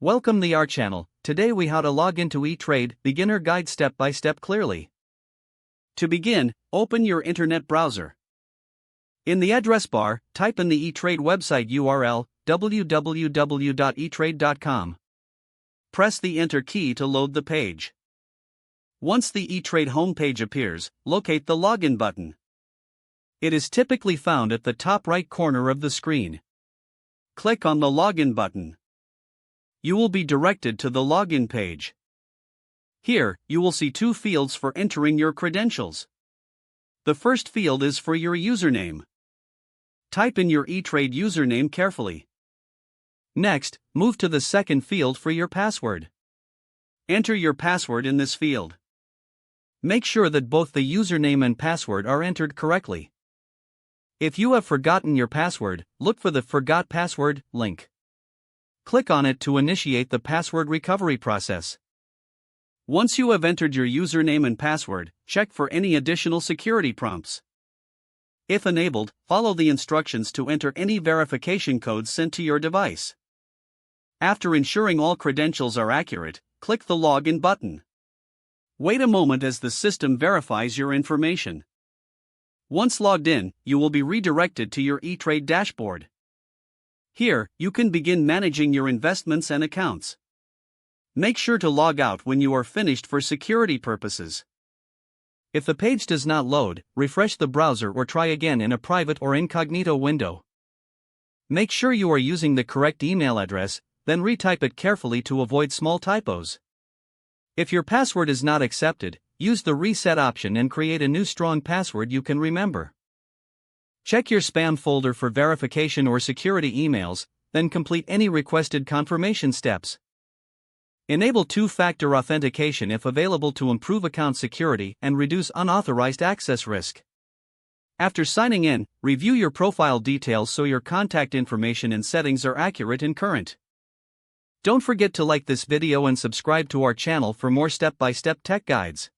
Welcome the our channel. Today we how to log into E-Trade beginner guide step by step clearly. To begin, open your internet browser. In the address bar, type in the E-Trade website URL www.etrade.com. Press the enter key to load the page. Once the E-Trade homepage appears, locate the login button. It is typically found at the top right corner of the screen. Click on the login button. You will be directed to the login page. Here, you will see two fields for entering your credentials. The first field is for your username. Type in your E-Trade username carefully. Next, move to the second field for your password. Enter your password in this field. Make sure that both the username and password are entered correctly. If you have forgotten your password, look for the Forgot Password link. Click on it to initiate the password recovery process. Once you have entered your username and password, check for any additional security prompts. If enabled, follow the instructions to enter any verification codes sent to your device. After ensuring all credentials are accurate, click the Login button. Wait a moment as the system verifies your information. Once logged in, you will be redirected to your E-Trade dashboard. Here, you can begin managing your investments and accounts. Make sure to log out when you are finished for security purposes. If the page does not load, refresh the browser or try again in a private or incognito window. Make sure you are using the correct email address, then retype it carefully to avoid small typos. If your password is not accepted, use the reset option and create a new strong password you can remember. Check your spam folder for verification or security emails, then complete any requested confirmation steps. Enable two-factor authentication if available to improve account security and reduce unauthorized access risk. After signing in, review your profile details so your contact information and settings are accurate and current. Don't forget to like this video and subscribe to our channel for more step-by-step tech guides.